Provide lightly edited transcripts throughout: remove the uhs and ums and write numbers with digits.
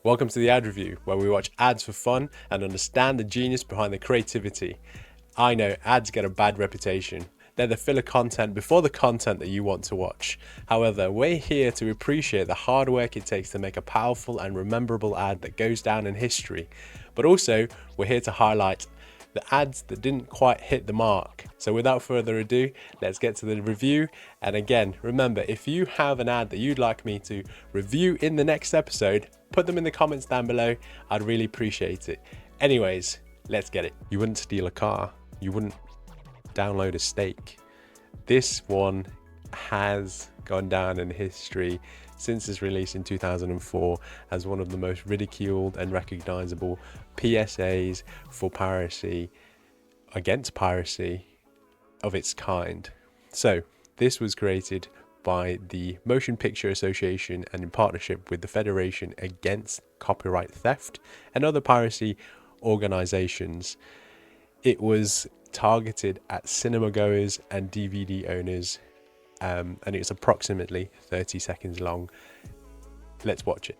Welcome to the ad review, where we watch ads for fun and understand the genius behind the creativity. I know ads get a bad reputation. They're the filler content before the content that you want to watch. However, we're here to appreciate the hard work it takes to make a powerful and rememberable ad that goes down in history. But also, we're here to highlight the ads that didn't quite hit the mark. So without further ado, let's get to the review. And again, remember, if you have an ad that you'd like me to review in the next episode, put them in the comments down below. I'd really appreciate it. Anyways, let's get it. You wouldn't steal a car. You wouldn't download a steak. This one has gone down in history since its release in 2004 as one of the most ridiculed and recognizable PSAs for piracy, against piracy of its kind. So this was created by the Motion Picture Association and in partnership with the Federation Against Copyright Theft and other piracy organizations. It was targeted at cinema goers and DVD owners, and it's approximately 30 seconds long. Let's watch it.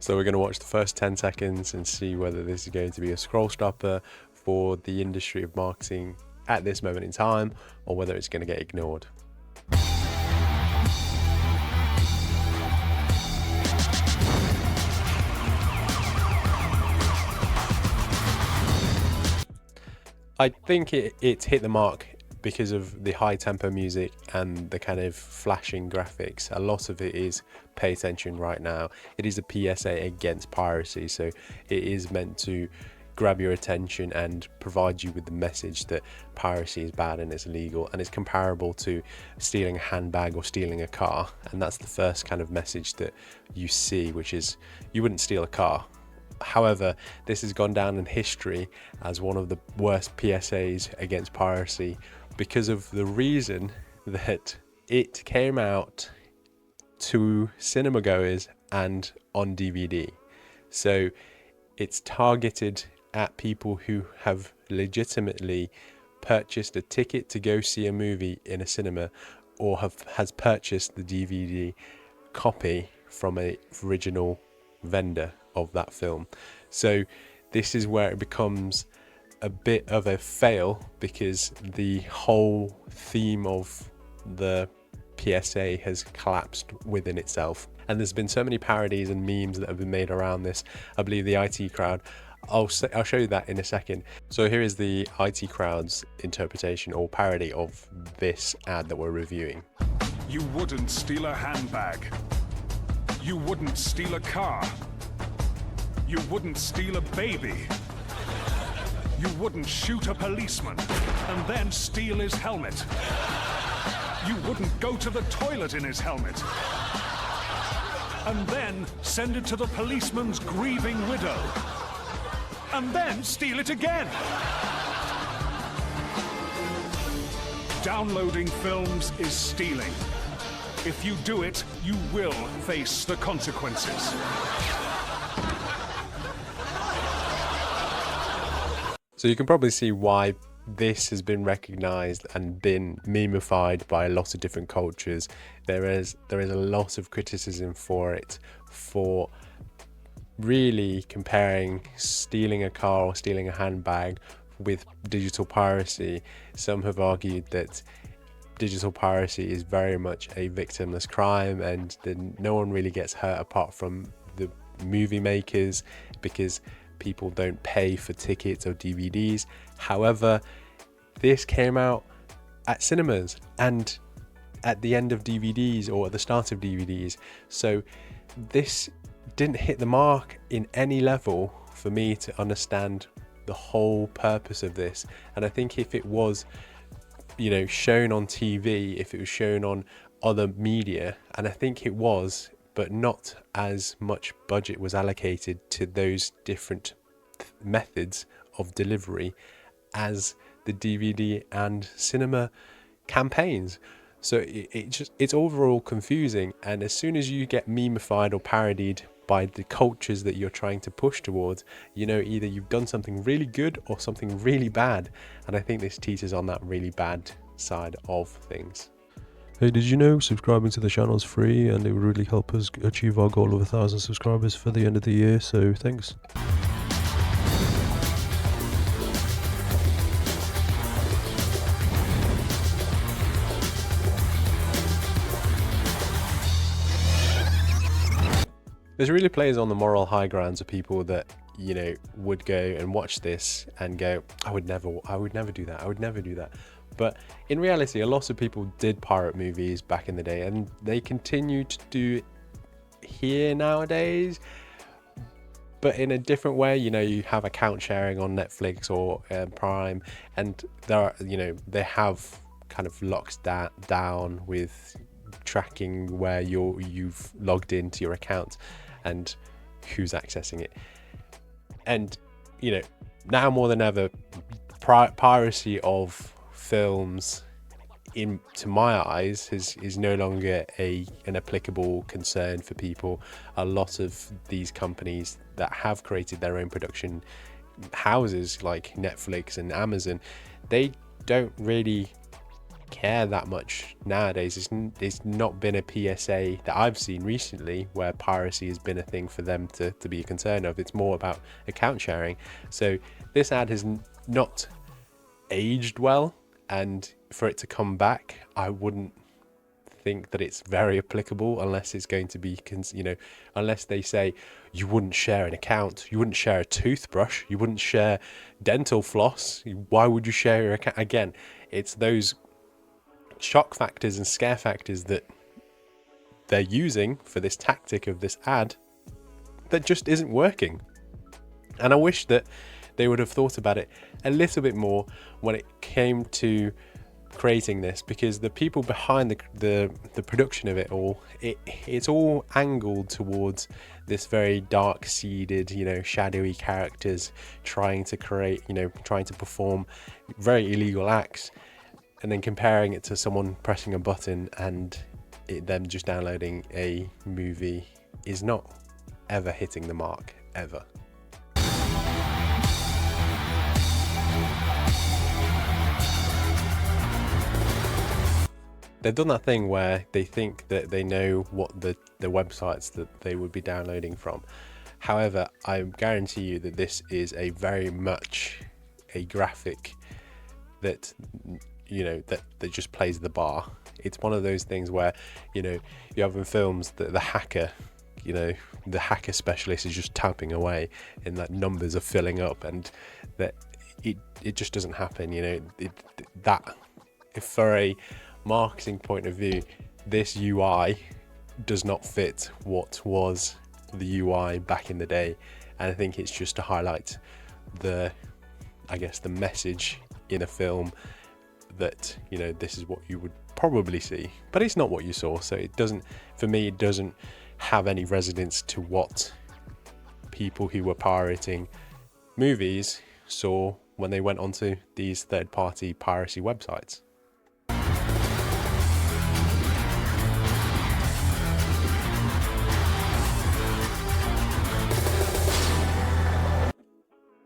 So we're going to watch the first 10 seconds and see whether this is going to be a scroll stopper for the industry of marketing at this moment in time, or whether it's going to get ignored. I think it hit the mark because of the high tempo music and the kind of flashing graphics. A lot of it is pay attention right now. It is a PSA against piracy, so it is meant to grab your attention and provide you with the message that piracy is bad and it's illegal, and it's comparable to stealing a handbag or stealing a car. And that's the first kind of message that you see, which is you wouldn't steal a car. However, this has gone down in history as one of the worst PSAs against piracy because of the reason that it came out to cinema goers and on DVD. So it's targeted at people who have legitimately purchased a ticket to go see a movie in a cinema, or has purchased the DVD copy from an original vendor of that film. So this is where it becomes a bit of a fail, because the whole theme of the PSA has collapsed within itself. And there's been so many parodies and memes that have been made around this. I believe the IT crowd, I'll show you that in a second. So here is the IT crowd's interpretation or parody of this ad that we're reviewing. You wouldn't steal a handbag. You wouldn't steal a car. You wouldn't steal a baby. You wouldn't shoot a policeman and then steal his helmet. You wouldn't go to the toilet in his helmet and then send it to the policeman's grieving widow and then steal it again. Downloading films is stealing. If you do it, you will face the consequences. So you can probably see why this has been recognized and been memeified by a lot of different cultures. There is a lot of criticism for it, for really comparing stealing a car or stealing a handbag with digital piracy. Some have argued that digital piracy is very much a victimless crime, and that no one really gets hurt apart from the movie makers, because people don't pay for tickets or DVDs. However, this came out at cinemas, and at the end of DVDs or at the start of DVDs. So this didn't hit the mark in any level for me to understand the whole purpose of this. And I think if it was, shown on TV, if it was shown on other media, and I think it was, but not as much budget was allocated to those different methods of delivery as the DVD and cinema campaigns. So it's overall confusing, and as soon as you get memeified or parodied by the cultures that you're trying to push towards, either you've done something really good or something really bad, and I think this teeters on that really bad side of things. Hey, did you know subscribing to the channel is free, and it would really help us achieve our goal of 1,000 subscribers for the end of the year, so thanks. This really plays on the moral high grounds of people that, would go and watch this and go, I would never do that. I would never do that. But in reality, a lot of people did pirate movies back in the day, and they continue to do it here nowadays, but in a different way. You have account sharing on Netflix or Prime, and there are, they have kind of locked that down with tracking where you've logged into your account and who's accessing it. And now more than ever, piracy of films, to my eyes, is no longer an applicable concern for people. A lot of these companies that have created their own production houses like Netflix and Amazon, they don't really care that much nowadays. There's not been a PSA that I've seen recently where piracy has been a thing for them to be a concern of. It's more about account sharing. So this ad has not aged well, and for it to come back, I wouldn't think that it's very applicable unless it's going to be, unless they say you wouldn't share an account, you wouldn't share a toothbrush, you wouldn't share dental floss. Why would you share your account? Again, it's those shock factors and scare factors that they're using for this tactic of this ad that just isn't working. And I wish that they would have thought about it a little bit more when it came to creating this, because the people behind the production of it all, it's all angled towards this very dark seeded, shadowy characters trying to create, trying to perform very illegal acts, and then comparing it to someone pressing a button and them just downloading a movie is not ever hitting the mark, ever. They've done that thing where they think that they know what the websites that they would be downloading from. However, I guarantee you that this is a very much a graphic that that just plays the bar. It's one of those things where you have in films that the hacker specialist is just tapping away and that numbers are filling up, and that it just doesn't happen. That if for a marketing point of view, this UI does not fit what was the UI back in the day, and I think it's just to highlight the message in a film that this is what you would probably see, but it's not what you saw. So it doesn't have any resonance to what people who were pirating movies saw when they went onto these third-party piracy websites.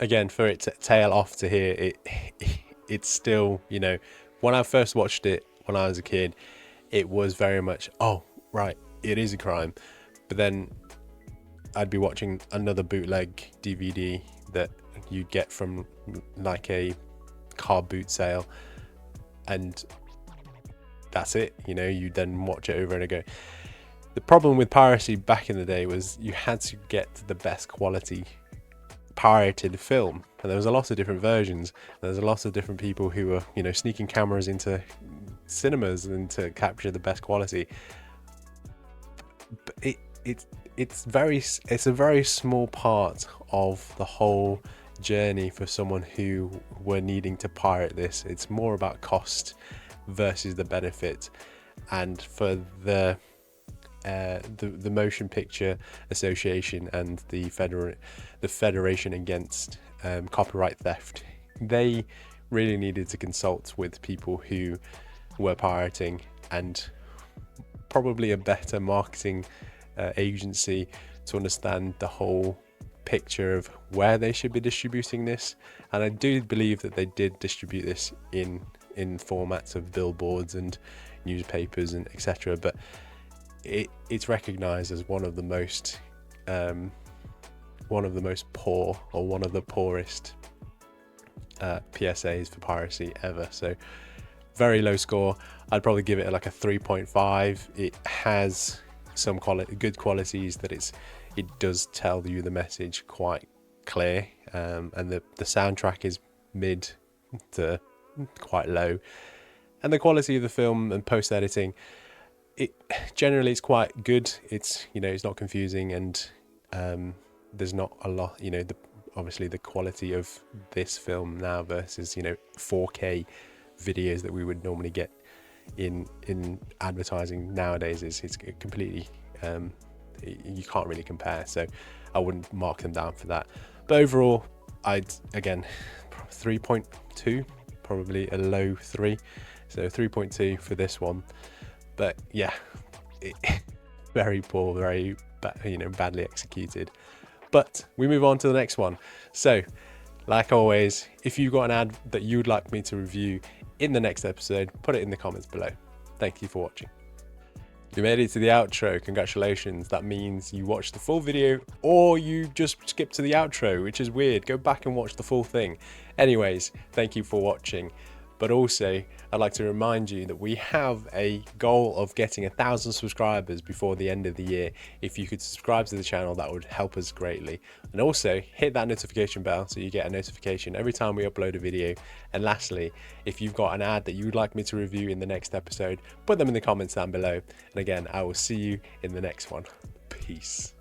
Again, for it to tail off to here, it's still, when I first watched it when I was a kid, it was very much, oh, right, it is a crime. But then I'd be watching another bootleg DVD that you'd get from like a car boot sale, and that's it. You then watch it over and again. The problem with piracy back in the day was you had to get the best quality pirated film, and there was a lot of different versions. There's a lot of different people who were sneaking cameras into cinemas and to capture the best quality. But it's a very small part of the whole journey for someone who were needing to pirate this. It's more about cost versus the benefit. And for the Motion Picture Association and the Federation Against Copyright Theft, they really needed to consult with people who were pirating, and probably a better marketing agency to understand the whole picture of where they should be distributing this. And I do believe that they did distribute this in formats of billboards and newspapers and etc. But it's recognized as one of the most poor, or one of the poorest PSAs for piracy ever. So very low score. I'd probably give it like a 3.5. It has some good qualities, that it does tell you the message quite clear, and the soundtrack is mid to quite low, and the quality of the film and post editing, generally it's quite good. It's it's not confusing, and there's not a lot, obviously the quality of this film now versus 4K videos that we would normally get in advertising nowadays it's completely you can't really compare, so I wouldn't mark them down for that. But overall, I'd again 3.2, probably a low 3, so 3.2 for this one. But yeah, very poor, very badly executed. But we move on to the next one. So like always, if you've got an ad that you'd like me to review in the next episode, put it in the comments below. Thank you for watching. You made it to the outro, congratulations. That means you watched the full video, or you just skipped to the outro, which is weird. Go back and watch the full thing. Anyways, thank you for watching. But also, I'd like to remind you that we have a goal of getting 1,000 subscribers before the end of the year. If you could subscribe to the channel, that would help us greatly. And also, hit that notification bell so you get a notification every time we upload a video. And lastly, if you've got an ad that you'd like me to review in the next episode, put them in the comments down below. And again, I will see you in the next one. Peace.